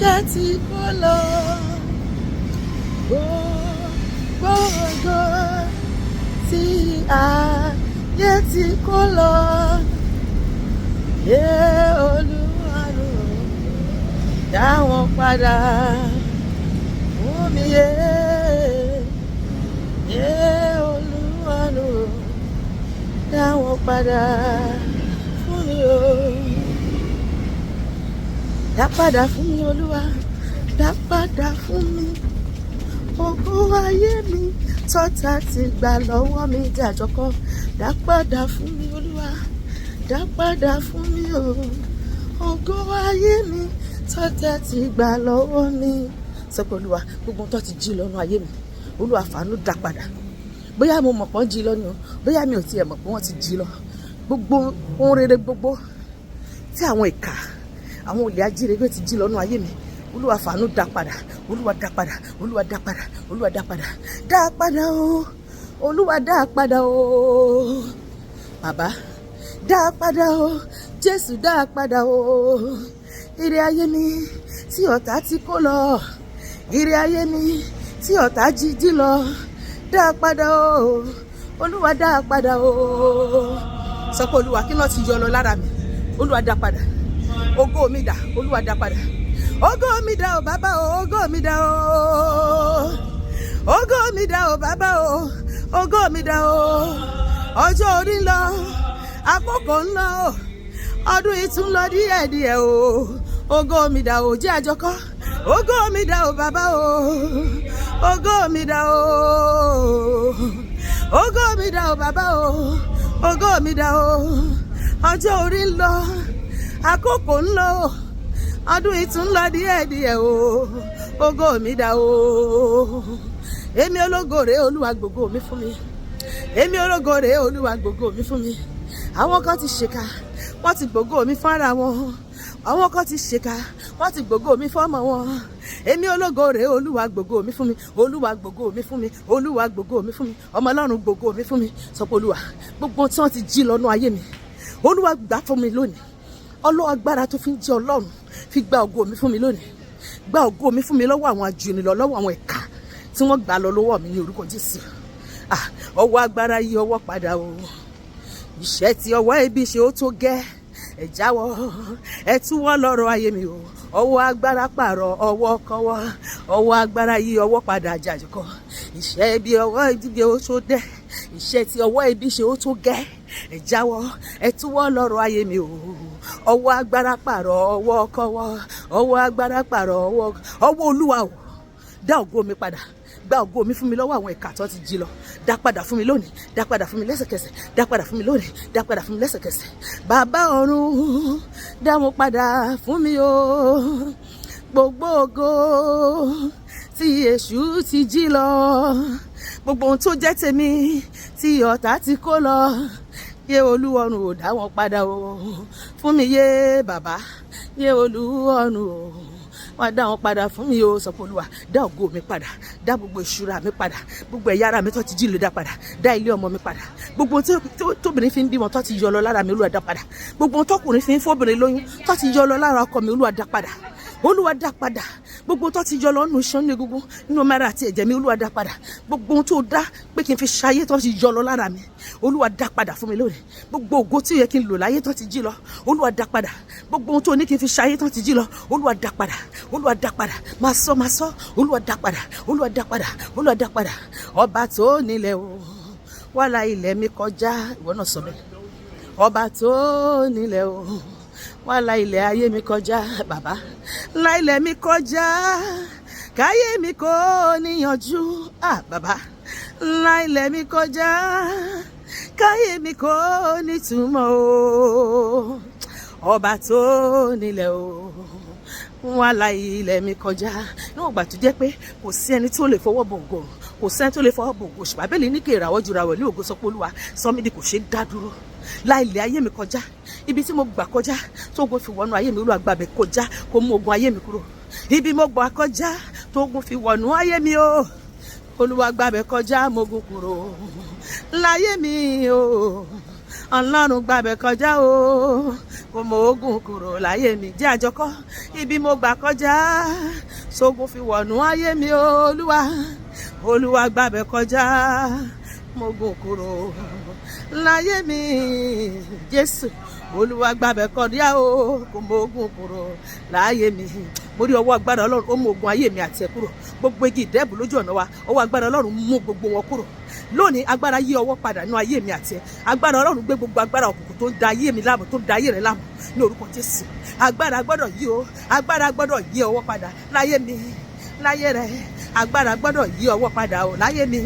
iṣẹ́ tí kò lọ gbogbo ògo tí ayé tí kò lọ yé Olúwa dá wọn padà fún mi yé Olúwa dá wọn padà fún mi o. Dá padà fún mi Olúwa, dá padà fún mi ògo ayé mi tọ́ta ti gbà lọ́wọ́ mi dàjọkọ́. Dá padà fún mi Olúwa, dá padà fún mi o ògo ayé mi tọ́ta ti gbà lọ́wọ́ mi. Sọ pé Olúwa, gbogbo tó ti jí lọ́nà ayé mi Olúwa fàánú dá padà. Bóyá mo mọ̀ pọ́n jí lọ́nà o, bóyá mi ò tiẹ̀ mọ̀ pé wọ́n ti jí lọ. Gbogbo ohun rere gbogbo tí àwọn ìkà àwọn olè ajírégbé ti jí lọ́nà ayé mi Olúwa fàánú dá padà. Olúwa dá padà, Olúwa dá padà, Olúwa dá padà. Dá padà o Olúwa, dá padà o bàbá, dá padà o Jésù, dá padà o ire ayé mi tí ọ̀tá ti kó lọ, ire ayé mi tí ọ̀tá jí lọ, dá padà o Olúwa, dá padà o. Sọ pé Olúwa, kí ló ti yọ lọ lára mi Olúwa dá padà. Ògo mi dà Olúwa dá padà. Ògo mi dà o bàbá o, ògo mi dà o, ògo mi dà o bàbá o, ògo mi dà o. Ọjọ́ orí ń lọ, àkókò ń lọ, ọdún yìí tún lọ díẹ̀díẹ̀ o. Ògo mi dà o, jẹ́ àjọkọ́. Ògo mi dà o bàbá o, ògo mi dà o, ògo mi dà o bàbá o, ògo mi dà o. Ọjọ́ orí ń lọ, àkókò ń lọ, ọdún yìí tún lọ díẹ̀díẹ̀ o. Ògo mi dà o. Èmi ológo rèé Olúwa gbogbo mi fún mi. Èmi ológo rèé Olúwa gbogbo mi fún mi. Àwọn kan ti ṣèkà, wọ́n ti gbogbo mi fúnra wọn. Àwọn kan ti ṣèkà, wọ́n ti gbogbo mi fọ́mọ wọn. Èmi ológo rèé Olúwa gbogbo mi fún mi. Olúwa gbogbo mi fún mi. Olúwa gbogbo mi fún mi. Ọmọ Ọlọ́run gbogbo mi fún mi. Sọ pé Olúwa, gbogbo tí wọ́n ti jí lọ́nà ayé mi Olúwa gbà fún mi lónìí. Ọlọ́run agbára tó fi ń jẹ́ Ọlọ́run fi gba ògo mi fún mi lónìí. Gba ògo mi fún mi lọ́wọ́ àwọn ajúnilọ, lọ́wọ́ àwọn ìkà tí wọ́n gbà lọ lọ́wọ́ mi ní orúkọ Jésù. Ọwọ́ agbára yí ọwọ́ padà o. Iṣẹ́ tí ọwọ́ ibi ṣe ó tó gẹ́, ẹ jáwọ́, ẹ túwọ́ lọ́rọ̀ ayé mi o. Ọwọ́ agbára pààrọ̀ ọwọ́ kọ́wọ́, ọwọ́ agbára yí ọwọ́ padà jàjùkọ́. Iṣẹ́ ibi ọwọ́ ibi ó tó dẹ́, iṣẹ́ tí ọwọ́ ibi ṣe ó tó gẹ́, ẹ jáwọ́, ẹ túwọ́ lọ́rọ̀ ayé mi o. Ọwọ́ agbára pààrọ̀ ọwọ́ kọ́wọ́, ọwọ́ agbára pààrọ̀ ọwọ́ Olúwa o. Dá ògo mi padà, gba ògo mi fún mi lọ́wọ́ àwọn ìkà tó ti jí lọ. Dá padà fún mi lónìí, dá padà fún mi lẹ́sẹ̀kẹsẹ̀, dá padà fún mi lónìí, dá padà fún mi lẹ́sẹ̀kẹsẹ̀. Bàbá ọ̀run, dá wọn padà fún mi o. Gbogbo ògo tí èṣù ti jí lọ, gbogbo ohun tó jẹ́ tèmi tí ọ̀tá ti kó lọ, yé Olúọ̀run ò dá wọn padà o fún mi yé bàbá, yé Olúọ̀run o wá dá wọn padà fún mi o. Sọ pé Olúwa, dá ògo mi padà, dá gbogbo ìṣúra mi padà, gbogbo ẹ̀yà ara mi tó ti jí lọ dá padà, dá ilé ọmọ mi padà, gbogbo tóbìnrin fi ń bímọ tó ti yọ lọ lára mi Olúwa dá padà, gbogbo tọkùnrin fi ń fóbìnrin lóyún tó ti yọ lọ lára ọkọ mi Olúwa dá padà, Olúwa dá padà, gbogbo tó ti yọ lọ nínú iṣan ní egungun nínú mara àti ẹ̀jẹ̀ mi Olúwa dá padà, gbogbo ohun tó dá pé kí n fi ṣayé tó ti yọ lọ lára mi Olúwa dá padà fún mi lónìí. Gbogbo ògo tí ó yẹ kí n lò láyé tó ti jí lọ Olúwa dá padà, gbogbo ohun tó ní kí n fi ṣayé tó ti jí lọ Olúwa dá padà, Olúwa dá padà. Máa sọ Olúwa dá padà, Olúwa dá padà, Olúwa dá padà. Ọba tó nílẹ̀ o, wá la ilẹ̀ mi kọjá. Ìwọ náà sọ bẹ́ẹ̀. Ọba tó nílẹ̀ o, wá la ilẹ̀ ayé mi kọjá. Bàbá, la ilẹ̀ mi kọjá, káyé mi kò níyanjú. Bàbá, la ilẹ̀ mi kọjá, káyé mi kò nítumọ̀ o. Ọba tó nílẹ̀ o, wá la ilẹ̀ mi kọjá. Níwọ̀n ìgbà tó jẹ́ pé kò sí ẹni tó lè fọwọ́ bọ̀ ògo, kò sẹ́ni tó lè fọwọ́ bọ̀ ògo. Ṣùgbọ́n Bíbélì ní kí ìràwọ̀ ju ìràwọ̀ ní ògo. Sọ pé Olúwa, sọ mí di kò ṣe dá dúró. La ilẹ̀ ayé mi kọjá, ibi tí mo gbà kọjá tó ogun fi wọnú ayé mi Olúwa gbà bẹ̀ kọjá, kó mú ogun ayé mi kúrò. Ibi mo gbà kọjá tó ogun fi wọnú ayé mi o, Olúwa gbà bẹ̀ kọjá, mo ogun kúrò láyé mi o. Ọlọ́run gbàbẹ̀ kọjá o, kò mọ ogun kúrò láyé mi. Jẹ́ àjọkọ́ ibi mo gbà kọjá, sógun fi wọ̀nú ayé mi Olúwa. Olúwa gbàbẹ̀ kọjá, mo gùn kúrò láyé mi. Jésù Olúwa gbàbẹ̀ kọjá o, kò mọ ogun kúrò láyé mi. Mo rí ọwọ́ agbára Ọlọ́run, ó mú ogun ayé mi àti ẹ kúrò. Gbogbo igi ìdẹ́bù lójú ọ̀nà wa, ọwọ́ agbára Ọlọ́run mú gbogbo wọn kúrò. Lónìí agbára yí ọwọ́ padà nínú ayé mi àti ẹ. Agbára Ọlọ́run gbé gbogbo agbára òkùnkùn tó ń da ayé mi láàmú, tó ń da ayé rẹ láàmú, ní orúkọ Jésù. Agbára gbọ́dọ̀ yí o, agbára gbọ́dọ̀ yí ọwọ́ padà láyé mi, láyé rẹ. Agbára gbọ́dọ̀ yí ọwọ́ padà o láyé mi,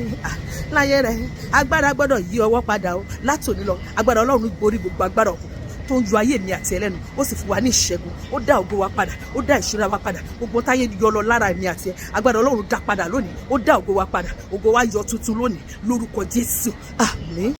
láyé rẹ. Agbára gbọ́dọ̀ yí ọwọ́ padà o látòní lọ. Agbára Ọlọ́run borí gbogbo agbára òkùnkùn tó ń yọ ayé mi àti ẹlẹ́nu, ó sì fún wa ní ìṣẹ́gun, ó dá ògo wa padà, ó dá ìṣúra wa padà, gbogbo táyé yọ lọ lára mi àti ẹ, agbára Ọlọ́run dá padà lónìí, ó dá ògo wa padà, ògo wa yọ tuntun lónìí, lórúkọ Jésù, àmín.